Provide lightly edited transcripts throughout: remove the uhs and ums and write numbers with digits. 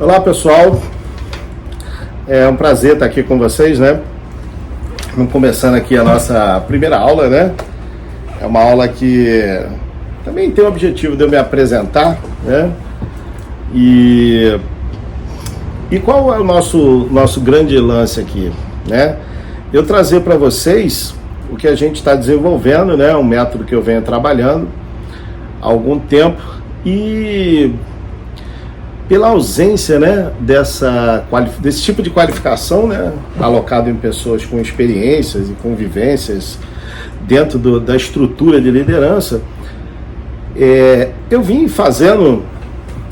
Olá pessoal, é um prazer estar aqui com vocês, né? Vamos começando aqui a nossa primeira aula, né? É uma aula que também tem o objetivo de eu me apresentar, né? E qual é o nosso grande lance aqui, né? Eu trazer para vocês o que a gente está desenvolvendo, né? Um método que eu venho trabalhando há algum tempo e pela ausência, né, desse tipo de qualificação, né, alocado em pessoas com experiências e convivências dentro da estrutura de liderança, eu vim fazendo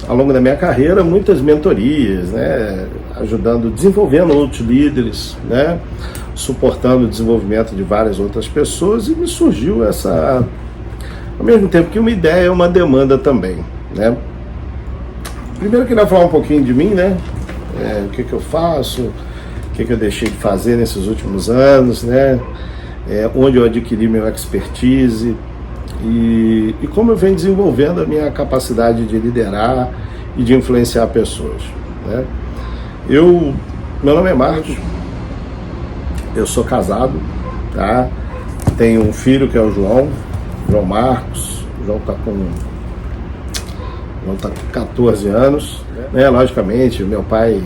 ao longo da minha carreira muitas mentorias, né, desenvolvendo outros líderes, né, suportando o desenvolvimento de várias outras pessoas, e me surgiu ao mesmo tempo que uma ideia é uma demanda também, né. Primeiro eu queria falar um pouquinho de mim, né? O que eu faço, o que eu deixei de fazer nesses últimos anos, né? Onde eu adquiri meu expertise e como eu venho desenvolvendo a minha capacidade de liderar e de influenciar pessoas, né? Meu nome é Marcos, eu sou casado, tá? Tenho um filho que é o João Marcos. O João está com 14 anos, né? Logicamente, meu pai,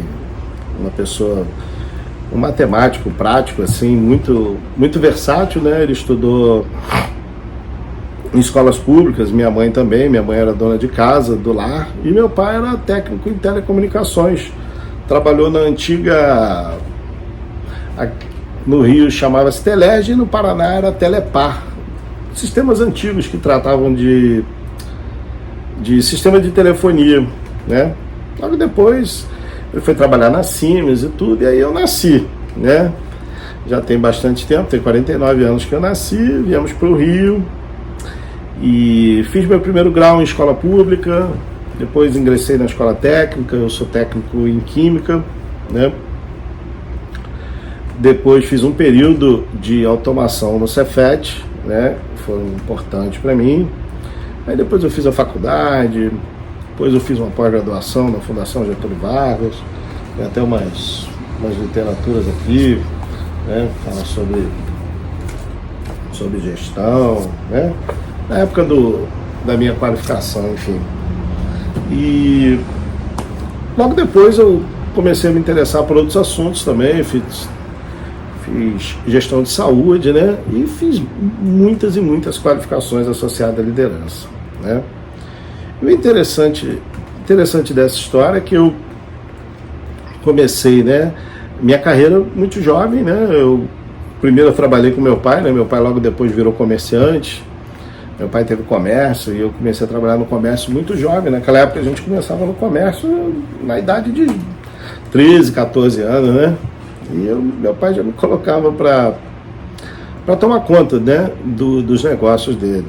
um matemático prático, assim, muito, muito versátil, né? Ele estudou em escolas públicas, minha mãe também. Minha mãe era dona de casa, do lar, e meu pai era técnico em telecomunicações. Trabalhou na antiga, no Rio chamava-se Telerge, e no Paraná era Telepar. Sistemas antigos que tratavam de sistema de telefonia, né? Logo depois ele foi trabalhar na Siemens e tudo, e aí eu nasci, né? Já tem bastante tempo, tem 49 anos que eu nasci, viemos para o Rio e fiz meu primeiro grau em escola pública, depois ingressei na escola técnica, eu sou técnico em química, né? Depois fiz um período de automação no Cefet, né? Foi importante para mim. Aí depois eu fiz a faculdade, depois eu fiz uma pós-graduação na Fundação Getúlio Vargas, tem até umas literaturas aqui, né, fala sobre gestão, né, na época da minha qualificação, enfim. E logo depois eu comecei a me interessar por outros assuntos também, fiz gestão de saúde, né, e fiz muitas e muitas qualificações associadas à liderança, né. E o interessante dessa história é que eu comecei, né, minha carreira muito jovem, né. Primeiro eu trabalhei com meu pai, né, meu pai logo depois virou comerciante. Meu pai teve comércio e eu comecei a trabalhar no comércio muito jovem. Naquela época a gente começava no comércio na idade de 13, 14 anos, né? E meu pai já me colocava para tomar conta, né, dos negócios dele.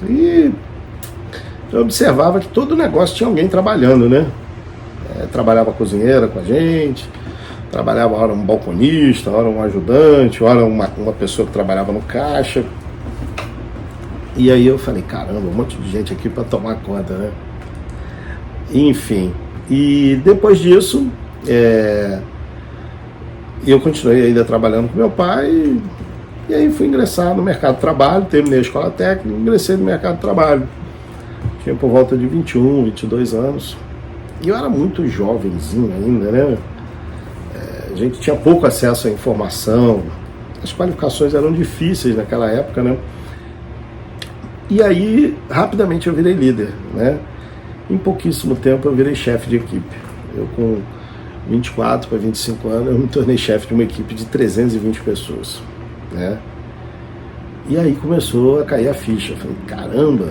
E eu observava que todo negócio tinha alguém trabalhando, né? Trabalhava a cozinheira com a gente, trabalhava hora um balconista, hora um ajudante, hora uma pessoa que trabalhava no caixa. E aí eu falei, caramba, um monte de gente aqui para tomar conta, né? Enfim, e depois disso, eu continuei ainda trabalhando com meu pai, e aí fui ingressar no mercado de trabalho, terminei a escola técnica, ingressei no mercado de trabalho. Tinha por volta de 21, 22 anos, e eu era muito jovenzinho ainda, né? A gente tinha pouco acesso à informação, as qualificações eram difíceis naquela época, né? E aí, rapidamente eu virei líder, né? Em pouquíssimo tempo eu virei chefe de equipe. Eu com 24 para 25 anos, eu me tornei chefe de uma equipe de 320 pessoas, né? E aí começou a cair a ficha. Eu falei, caramba,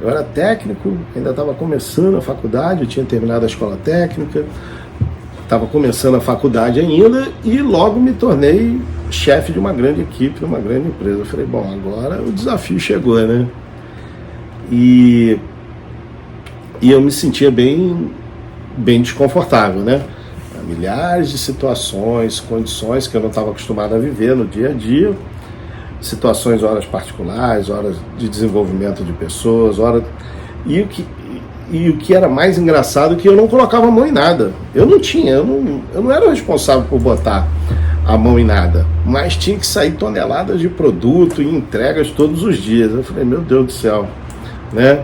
eu era técnico, ainda estava começando a faculdade, eu tinha terminado a escola técnica, estava começando a faculdade ainda e logo me tornei chefe de uma grande equipe, de uma grande empresa. Eu falei, bom, agora o desafio chegou, né? E eu me sentia bem desconfortável, né? Milhares de situações, condições que eu não estava acostumado a viver no dia a dia, situações, horas particulares, horas de desenvolvimento de pessoas, horas... E o que era mais engraçado é que eu não colocava a mão em nada. Eu não era o responsável por botar a mão em nada, mas tinha que sair toneladas de produto e entregas todos os dias. Eu falei, meu Deus do céu, né?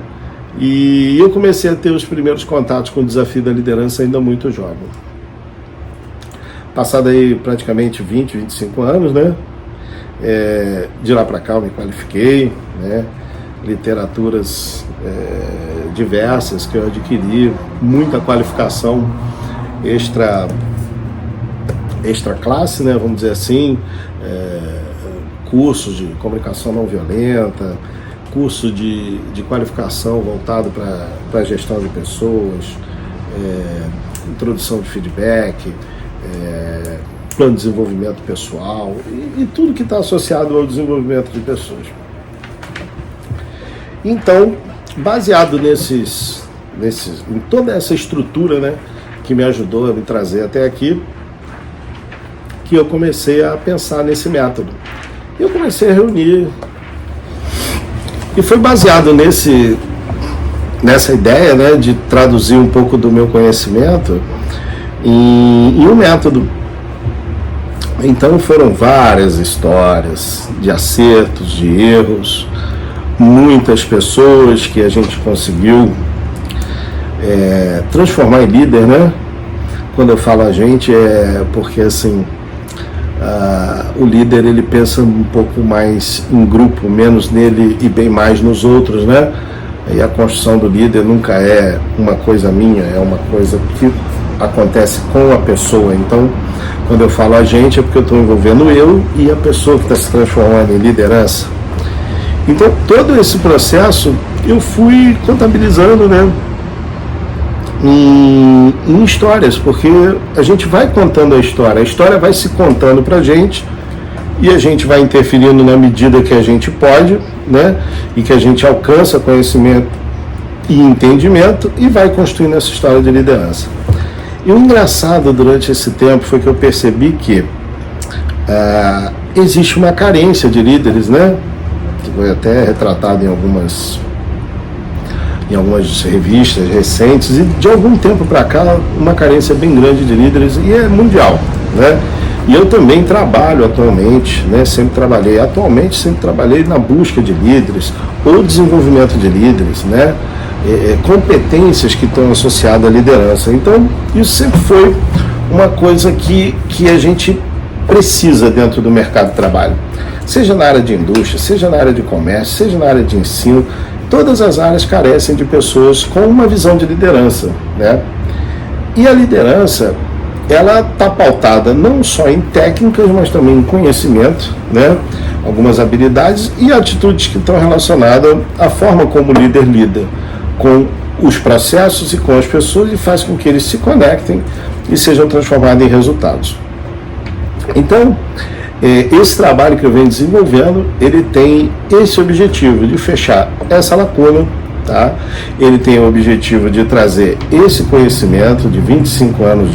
E eu comecei a ter os primeiros contatos com o desafio da liderança ainda muito jovem. Passado aí praticamente 20, 25 anos, né? De lá para cá eu me qualifiquei, né? Literaturas diversas que eu adquiri, muita qualificação extra classe, né, vamos dizer assim, cursos de comunicação não violenta, curso de qualificação voltado para a gestão de pessoas, introdução de feedback, plano de desenvolvimento pessoal e tudo que está associado ao desenvolvimento de pessoas. Então, baseado em toda essa estrutura, né, que me ajudou a me trazer até aqui, que eu comecei a pensar nesse método. Eu comecei a reunir, e foi baseado nessa ideia, né, de traduzir um pouco do meu conhecimento em um método. Então foram várias histórias de acertos, de erros, muitas pessoas que a gente conseguiu transformar em líder, né? Quando eu falo a gente porque assim o líder ele pensa um pouco mais em grupo, menos nele e bem mais nos outros, né? E a construção do líder nunca é uma coisa minha, é uma coisa que acontece com a pessoa. Então, quando eu falo a gente é porque eu estou envolvendo eu e a pessoa que está se transformando em liderança. Então, todo esse processo eu fui contabilizando, né, em histórias, porque a gente vai contando a história vai se contando pra gente e a gente vai interferindo na medida que a gente pode, né, e que a gente alcança conhecimento e entendimento e vai construindo essa história de liderança. E o engraçado durante esse tempo foi que eu percebi que existe uma carência de líderes, né, que foi até retratado em algumas revistas recentes, e de algum tempo para cá uma carência bem grande de líderes, e é mundial, né? E eu também trabalho atualmente, né? Sempre trabalhei na busca de líderes ou desenvolvimento de líderes, né? Competências que estão associadas à liderança. Então isso sempre foi uma coisa que a gente precisa dentro do mercado de trabalho, seja na área de indústria, seja na área de comércio, seja na área de ensino. Todas as áreas carecem de pessoas com uma visão de liderança, né? E a liderança, ela está pautada não só em técnicas, mas também em conhecimento, né? Algumas habilidades e atitudes que estão relacionadas à forma como o líder lida com os processos e com as pessoas e faz com que eles se conectem e sejam transformados em resultados. Então, esse trabalho que eu venho desenvolvendo, ele tem esse objetivo de fechar essa lacuna, tá? Ele tem o objetivo de trazer esse conhecimento de 25 anos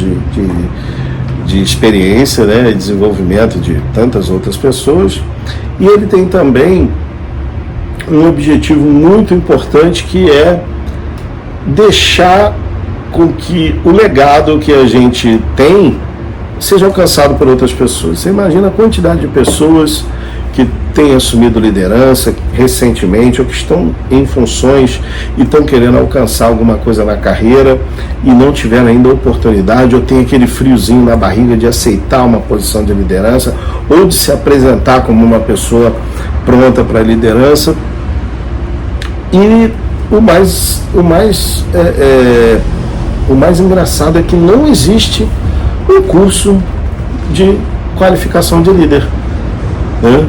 de experiência, né, e desenvolvimento de tantas outras pessoas, e ele tem também um objetivo muito importante, que é deixar com que o legado que a gente tem seja alcançado por outras pessoas. Você imagina a quantidade de pessoas que têm assumido liderança recentemente ou que estão em funções e estão querendo alcançar alguma coisa na carreira e não tiveram ainda oportunidade, ou tem aquele friozinho na barriga de aceitar uma posição de liderança ou de se apresentar como uma pessoa pronta para a liderança. E o mais engraçado é que não existe um curso de qualificação de líder, né?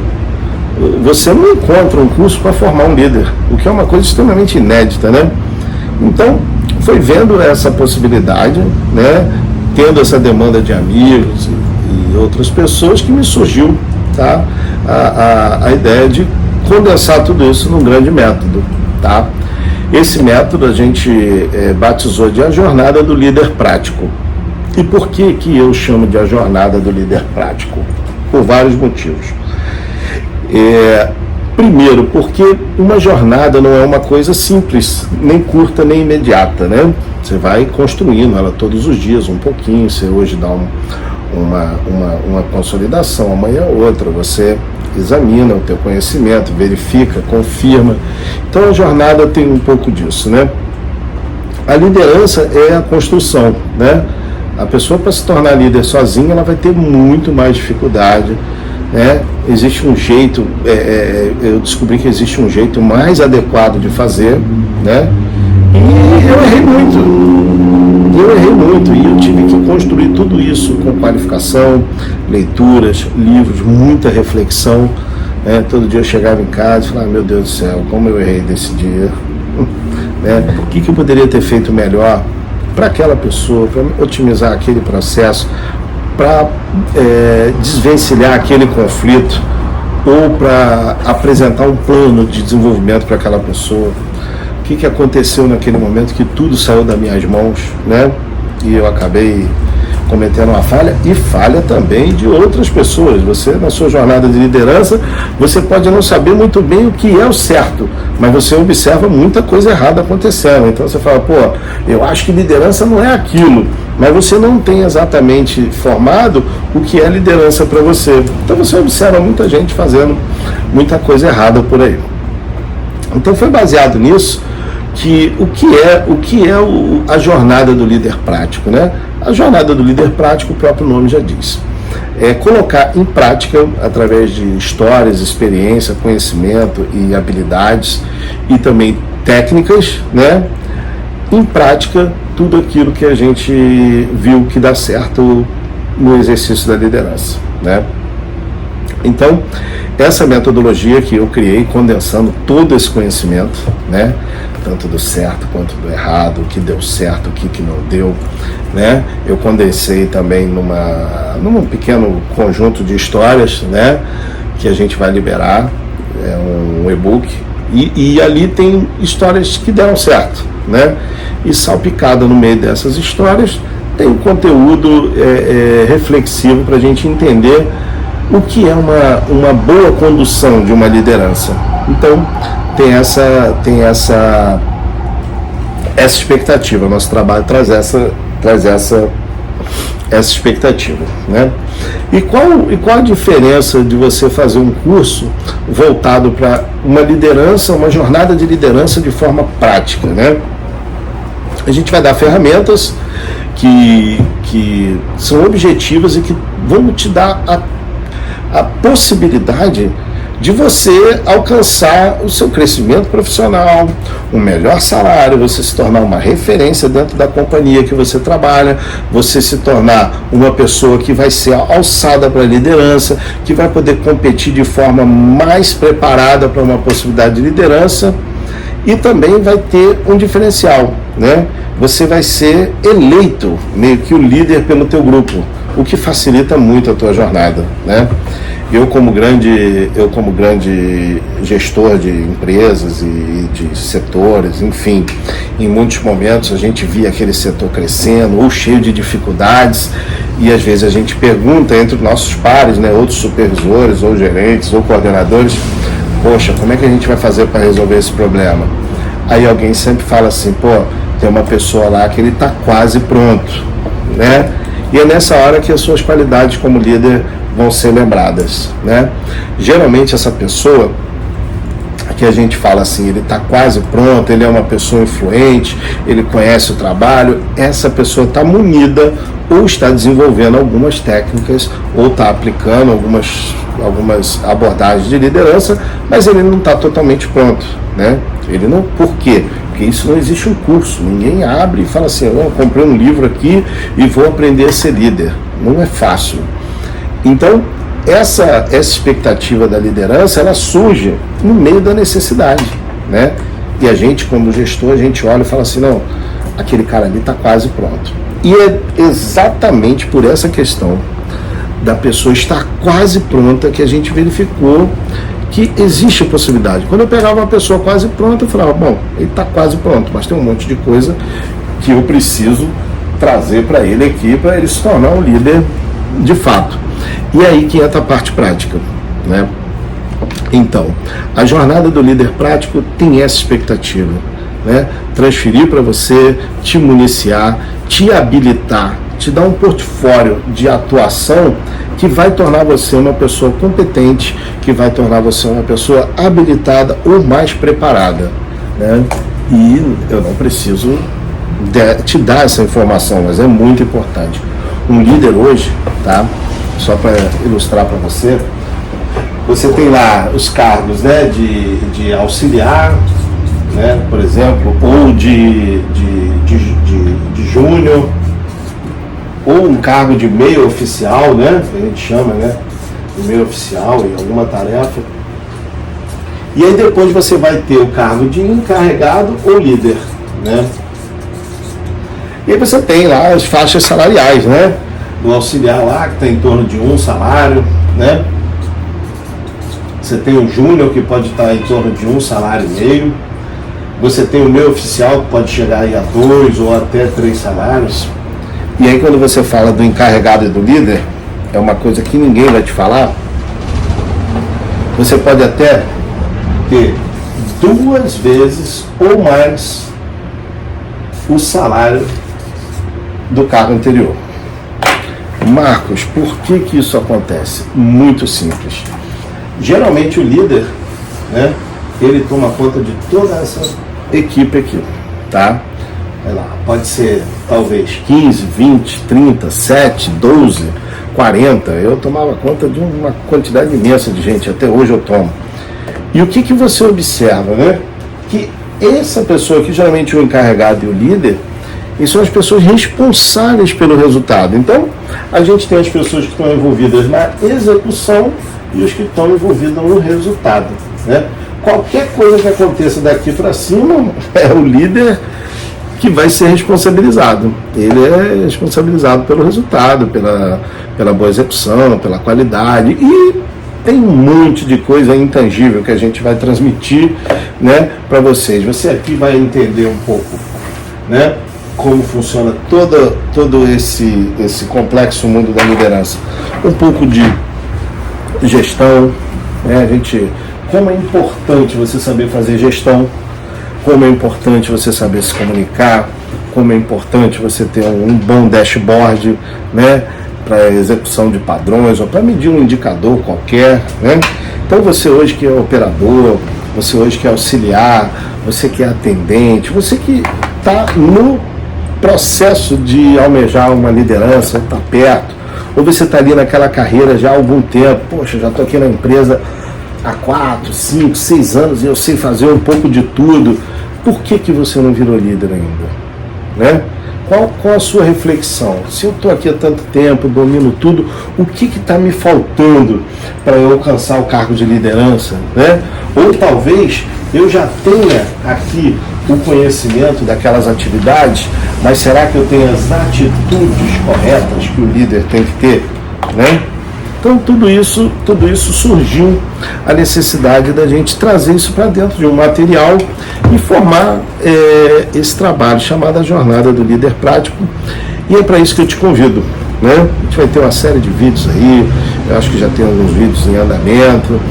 Você não encontra um curso para formar um líder, o que é uma coisa extremamente inédita, né? Então, foi vendo essa possibilidade, né, tendo essa demanda de amigos e outras pessoas, que me surgiu, tá, a ideia de condensar tudo isso num grande método, tá? Esse método a gente batizou de a jornada do líder prático. E por que eu chamo de a jornada do líder prático? Por vários motivos. Primeiro, porque uma jornada não é uma coisa simples, nem curta, nem imediata, né? Você vai construindo ela todos os dias, um pouquinho. Você hoje dá uma consolidação, amanhã outra. Você examina o teu conhecimento, verifica, confirma. Então a jornada tem um pouco disso, né? A liderança é a construção, né? A pessoa, para se tornar líder sozinha, ela vai ter muito mais dificuldade, né? Existe um jeito, eu descobri que existe um jeito mais adequado de fazer, né? E eu errei muito, e eu tive que construir tudo isso com qualificação, leituras, livros, muita reflexão, né? Todo dia eu chegava em casa e falava, meu Deus do céu, como eu errei desse dia, né? O que eu poderia ter feito melhor para aquela pessoa, para otimizar aquele processo, para desvencilhar aquele conflito, ou para apresentar um plano de desenvolvimento para aquela pessoa. O que aconteceu naquele momento que tudo saiu das minhas mãos, né? E eu acabei cometendo uma falha, e falha também de outras pessoas. Você, na sua jornada de liderança, você pode não saber muito bem o que é o certo, mas você observa muita coisa errada acontecendo. Então você fala, pô, eu acho que liderança não é aquilo, mas você não tem exatamente formado o que é liderança para você. Então você observa muita gente fazendo muita coisa errada por aí. Então foi baseado nisso que o que é a jornada do líder prático, né? A jornada do líder prático, o próprio nome já diz. É colocar em prática, através de histórias, experiência, conhecimento e habilidades, e também técnicas, né? Em prática, tudo aquilo que a gente viu que dá certo no exercício da liderança, né? Então, essa metodologia que eu criei, condensando todo esse conhecimento, né? Tanto do certo quanto do errado, o que deu certo, o que não deu, né? Eu condensei também num pequeno conjunto de histórias, né? Que a gente vai liberar, um e-book, e ali tem histórias que deram certo, né? E salpicado no meio dessas histórias tem um conteúdo reflexivo para a gente entender o que é uma boa condução de uma liderança. Então, tem essa expectativa. Nosso trabalho traz essa expectativa, né? E qual a diferença de você fazer um curso voltado para uma liderança, uma jornada de liderança de forma prática, né? A gente vai dar ferramentas que são objetivas e que vão te dar a possibilidade de você alcançar o seu crescimento profissional, um melhor salário, você se tornar uma referência dentro da companhia que você trabalha, você se tornar uma pessoa que vai ser alçada para a liderança, que vai poder competir de forma mais preparada para uma possibilidade de liderança, e também vai ter um diferencial, né? Você vai ser eleito meio que o líder pelo teu grupo, o que facilita muito a tua jornada, né? Eu como grande gestor de empresas e de setores, enfim, em muitos momentos a gente via aquele setor crescendo ou cheio de dificuldades, e às vezes a gente pergunta entre os nossos pares, né, outros supervisores ou gerentes ou coordenadores, poxa, como é que a gente vai fazer para resolver esse problema? Aí alguém sempre fala assim, pô, tem uma pessoa lá que ele está quase pronto, né? E é nessa hora que as suas qualidades como líder vão ser lembradas, né? Geralmente essa pessoa que a gente fala assim, ele está quase pronto, ele é uma pessoa influente, ele conhece o trabalho, essa pessoa está munida ou está desenvolvendo algumas técnicas ou está aplicando algumas abordagens de liderança, mas ele não está totalmente pronto, né? Ele não, por quê? Porque isso não existe um curso, ninguém abre e fala assim, eu comprei um livro aqui e vou aprender a ser líder. Não é fácil. Então, essa expectativa da liderança, ela surge no meio da necessidade, né? E a gente, como gestor, a gente olha e fala assim, não, aquele cara ali está quase pronto. E é exatamente por essa questão da pessoa estar quase pronta que a gente verificou que existe a possibilidade. Quando eu pegava uma pessoa quase pronta, eu falava, bom, ele está quase pronto, mas tem um monte de coisa que eu preciso trazer para ele aqui, para ele se tornar um líder de fato. E aí que entra a parte prática, né? Então, a jornada do líder prático tem essa expectativa, né? Transferir para você, te municiar, te habilitar, te dar um portfólio de atuação que vai tornar você uma pessoa competente, que vai tornar você uma pessoa habilitada ou mais preparada, né? E eu não preciso te dar essa informação, mas é muito importante. Um líder hoje, tá? Só para ilustrar para você, você tem lá os cargos, né, de auxiliar, né, por exemplo, ou de júnior, ou um cargo de meio oficial, né, que a gente chama, né, de meio oficial em alguma tarefa. E aí depois você vai ter o cargo de encarregado ou líder, né. E aí você tem lá as faixas salariais, né, do auxiliar lá, que está em torno de 1 salário, né. Você tem o júnior, que pode estar em torno de 1,5 salário. Você tem o meio oficial, que pode chegar aí a 2 ou até 3 salários. E aí quando você fala do encarregado e do líder, é uma coisa que ninguém vai te falar. Você pode até ter 2 vezes ou mais o salário do cargo anterior. Marcos, por que isso acontece? Muito simples. Geralmente o líder, né, ele toma conta de toda essa equipe aqui, tá? Vai lá, pode ser talvez 15, 20, 30, 7, 12, 40. Eu tomava conta de uma quantidade imensa de gente, até hoje eu tomo. E o que você observa, né? Que essa pessoa aqui, geralmente o encarregado e o líder, eles são as pessoas responsáveis pelo resultado. Então, a gente tem as pessoas que estão envolvidas na execução e os que estão envolvidos no resultado, né? Qualquer coisa que aconteça daqui para cima, é o líder que vai ser responsabilizado. Ele é responsabilizado pelo resultado, pela boa execução, pela qualidade, e tem um monte de coisa intangível que a gente vai transmitir, né, para vocês. Você aqui vai entender um pouco, né, como funciona todo esse complexo mundo da liderança. Um pouco de gestão, né? Como é importante você saber fazer gestão, como é importante você saber se comunicar, como é importante você ter um bom dashboard, né, para execução de padrões ou para medir um indicador qualquer, né? Então você hoje que é operador, você hoje que é auxiliar, você que é atendente, você que está no processo de almejar uma liderança, está perto, ou você está ali naquela carreira já há algum tempo, poxa, já estou aqui na empresa há 4, 5, 6 anos e eu sei fazer um pouco de tudo. Por que você não virou líder ainda? Né? Qual a sua reflexão? Se eu estou aqui há tanto tempo, domino tudo, o que está me faltando para eu alcançar o cargo de liderança? Né? Ou talvez eu já tenha aqui o conhecimento daquelas atividades, mas será que eu tenho as atitudes corretas que o líder tem que ter? Né? Então tudo isso surgiu a necessidade da gente trazer isso para dentro de um material e formar esse trabalho chamado a Jornada do Líder Prático. E é para isso que eu te convido, né? A gente vai ter uma série de vídeos aí, eu acho que já tem alguns vídeos em andamento,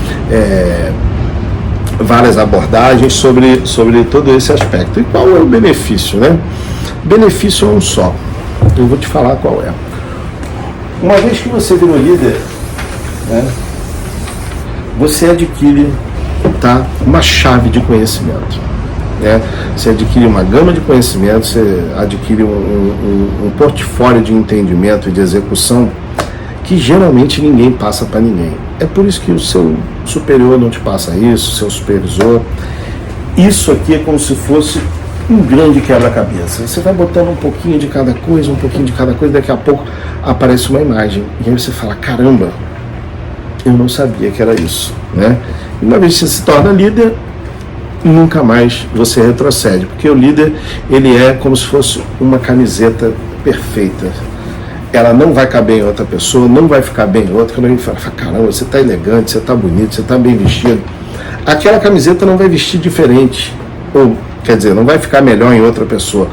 várias abordagens sobre todo esse aspecto. E qual é o benefício, né? Benefício é um só, eu vou te falar qual é. Uma vez que você virou líder, né, você adquire, tá, uma chave de conhecimento, né? Você adquire uma gama de conhecimentos, você adquire um portfólio de entendimento e de execução que geralmente ninguém passa para ninguém. É por isso que o seu superior não te passa isso, o seu supervisor. Isso aqui é como se fosse um grande quebra-cabeça. Você vai botando um pouquinho de cada coisa, daqui a pouco aparece uma imagem. E aí você fala, caramba, eu não sabia que era isso, né? E uma vez que você se torna líder, nunca mais você retrocede, porque o líder, ele é como se fosse uma camiseta perfeita. Ela não vai caber em outra pessoa, não vai ficar bem em outra. Quando a gente fala, caramba, você está elegante, você está bonito, você está bem vestido, aquela camiseta não vai vestir diferente, ou quer dizer, não vai ficar melhor em outra pessoa,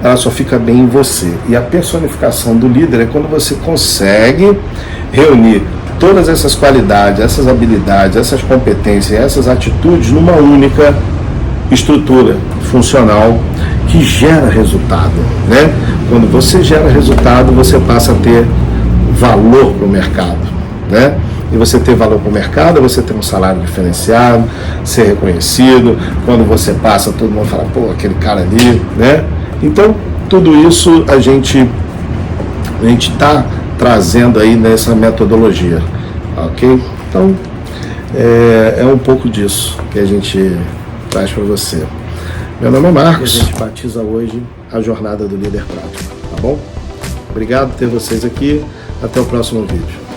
ela só fica bem em você. E a personificação do líder é quando você consegue reunir todas essas qualidades, essas habilidades, essas competências, essas atitudes numa única estrutura funcional que gera resultado, né? Quando você gera resultado, você passa a ter valor para o mercado, né? E você ter valor para o mercado, você ter um salário diferenciado, ser reconhecido. Quando você passa, todo mundo fala, pô, aquele cara ali, né? Então, tudo isso a gente está trazendo aí nessa metodologia, ok? Então, é um pouco disso que a gente traz para você. Meu nome é Marcos e a gente batiza hoje a jornada do líder prático, tá bom? Obrigado por ter vocês aqui, até o próximo vídeo.